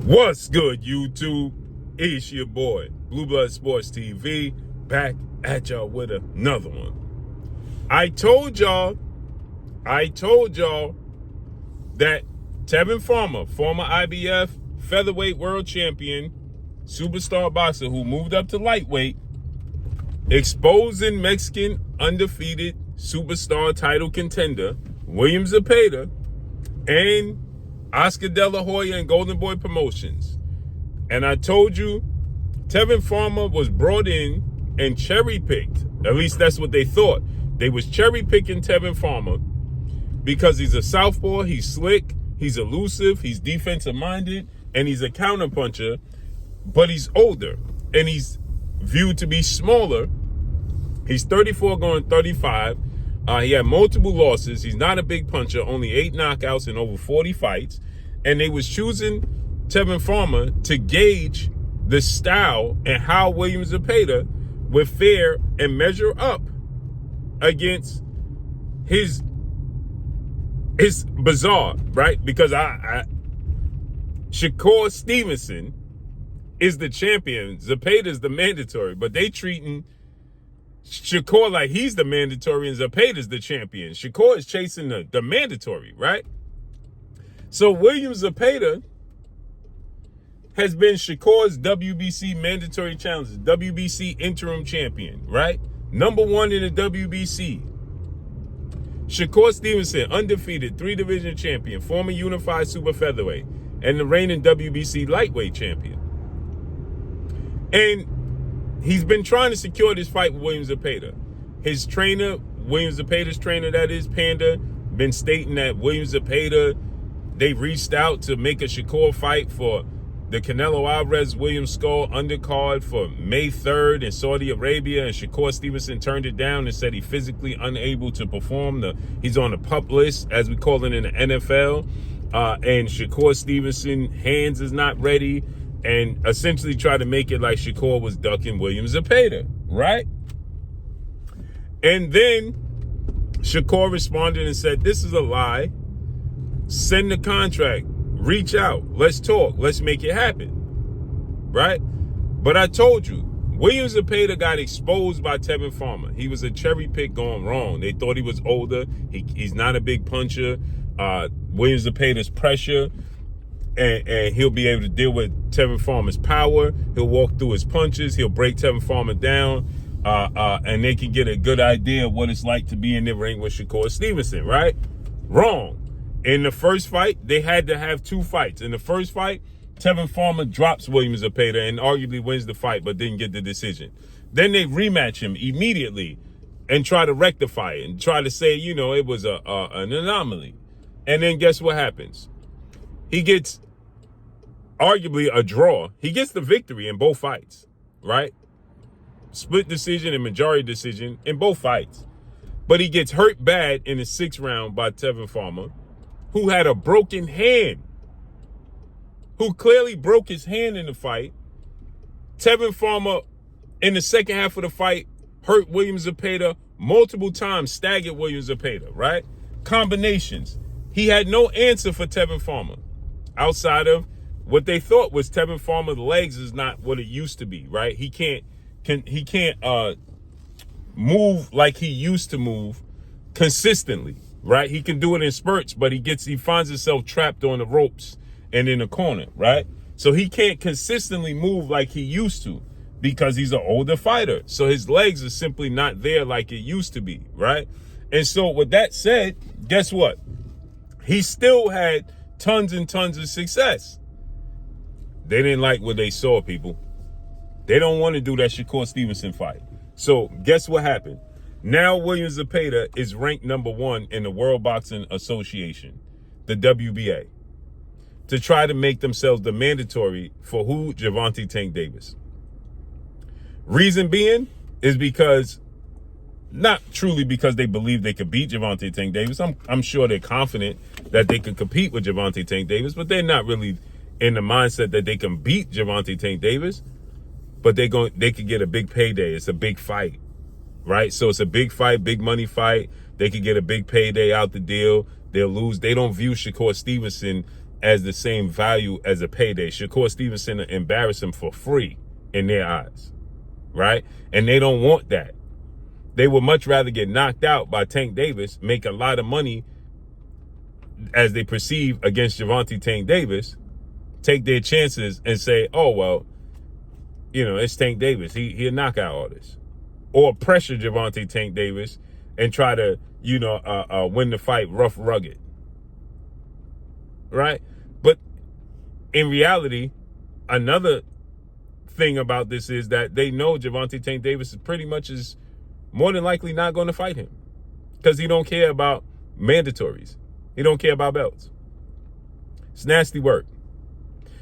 What's good, YouTube? It's your boy, Blue Blood Sports TV, back at y'all with another one. I told y'all that Tevin Farmer, former IBF featherweight world champion, superstar boxer who moved up to lightweight, exposing Mexican undefeated superstar title contender William Zepeda and Oscar De La Hoya and Golden Boy Promotions. And I told you Tevin Farmer was brought in and cherry-picked. At least that's what they thought. They was cherry-picking Tevin Farmer because he's a southpaw, he's slick, he's elusive, he's defensive-minded, and he's a counterpuncher, but he's older, and he's viewed to be smaller. He's 34 going 35. He had multiple losses. He's not a big puncher, only 8 knockouts in over 40 fights. And they was choosing Tevin Farmer to gauge the style and how William Zepeda would fare and measure up against his bizarre, right? Because Shakur Stevenson is the champion. Zepeda is the mandatory, but they treating Shakur like he's the mandatory and Zepeda's the champion. Shakur is chasing the mandatory, right? So William Zepeda has been Shakur's WBC mandatory challenger, WBC interim champion, right? Number 1 in the WBC. Shakur Stevenson, undefeated 3-division champion, former unified super featherweight, and the reigning WBC lightweight champion. And he's been trying to secure this fight with William Zepeda. His trainer, William Zepeda's trainer, that is, Panda, been stating that William Zepeda, they reached out to make a Shakur fight for the Canelo Alvarez-William Skull undercard for May 3rd in Saudi Arabia, and Shakur Stevenson turned it down and said he's physically unable to perform. He's on the PUP list, as we call it in the NFL, and Shakur Stevenson hands is not ready, and essentially tried to make it like Shakur was ducking William Zepeda, right? And then Shakur responded and said, this is a lie. Send the contract. Reach out. Let's talk. Let's make it happen, right? But I told you, William Zepeda got exposed by Tevin Farmer. He was a cherry pick gone wrong. They thought he was older. He's not a big puncher. William Zepeda's pressure. And he'll be able to deal with Tevin Farmer's power. He'll walk through his punches. He'll break Tevin Farmer down. And they can get a good idea of what it's like to be in the ring with Shakur Stevenson, right? Wrong. In the first fight, they had to have 2 fights. In the first fight, Tevin Farmer drops William Zepeda and arguably wins the fight, but didn't get the decision. Then they rematch him immediately and try to rectify it and try to say, it was an anomaly. And then guess what happens? He gets arguably a draw. He gets the victory in both fights, right? Split decision and majority decision in both fights. But he gets hurt bad in the 6th round by Tevin Farmer, who had a broken hand, who clearly broke his hand in the fight. Tevin Farmer, in the second half of the fight, hurt William Zepeda multiple times, staggered William Zepeda, right? Combinations. He had no answer for Tevin Farmer outside of what they thought was Tevin Farmer's legs is not what it used to be, right? He can't move like he used to move consistently, right? He can do it in spurts, but he finds himself trapped on the ropes and in the corner, right? So he can't consistently move like he used to because he's an older fighter. So his legs are simply not there like it used to be, right? And so with that said, guess what? He still had tons and tons of success. They didn't like what they saw, people. They don't want to do that Shakur Stevenson fight. So guess what happened? Now William Zepeda is ranked number 1 in the World Boxing Association, the WBA, to try to make themselves the mandatory for who? Gervonta Tank Davis. Reason being is because, not truly because they believe they could beat Gervonta Tank Davis. I'm sure they're confident that they can compete with Gervonta Tank Davis, but they're not really in the mindset that they can beat Gervonta Tank Davis. But they could get a big payday. It's a big fight, right? So it's a big fight, big money fight. They could get a big payday out the deal. They'll lose. They don't view Shakur Stevenson as the same value as a payday. Shakur Stevenson embarrassed him for free in their eyes, right? And they don't want that. They would much rather get knocked out by Tank Davis, make a lot of money as they perceive against Gervonta Tank Davis, take their chances and say, oh, well, it's Tank Davis. He'll knock out all this. Or pressure Gervonta Tank Davis and try to, win the fight rough, rugged. Right? But in reality, another thing about this is that they know Gervonta Tank Davis is more than likely not going to fight him because he don't care about mandatories. He don't care about belts. It's nasty work.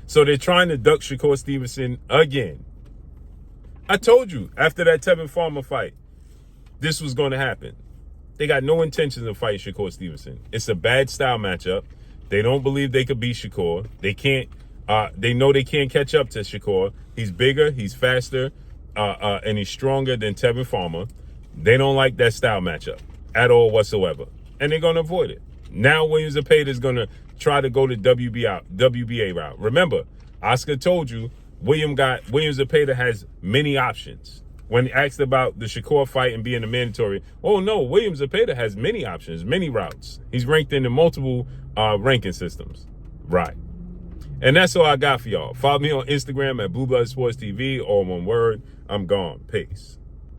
So they're trying to duck Shakur Stevenson again. I told you after that Tevin Farmer fight, this was going to happen. They got no intentions of fighting Shakur Stevenson. It's a bad style matchup. They don't believe they could beat Shakur. They can't. They know they can't catch up to Shakur. He's bigger, he's faster, and he's stronger than Tevin Farmer. They don't like that style matchup at all whatsoever, and they're going to avoid it. Now Williams Zepeda is going to try to go the WBA route. Remember, Oscar told you Williams Zepeda has many options. When asked about the Shakur fight and being a mandatory, oh no, Williams Zepeda has many options, many routes. He's ranked in the multiple ranking systems. Right. And that's all I got for y'all. Follow me on Instagram at Blue Blood Sports TV, all one word. I'm gone. Peace.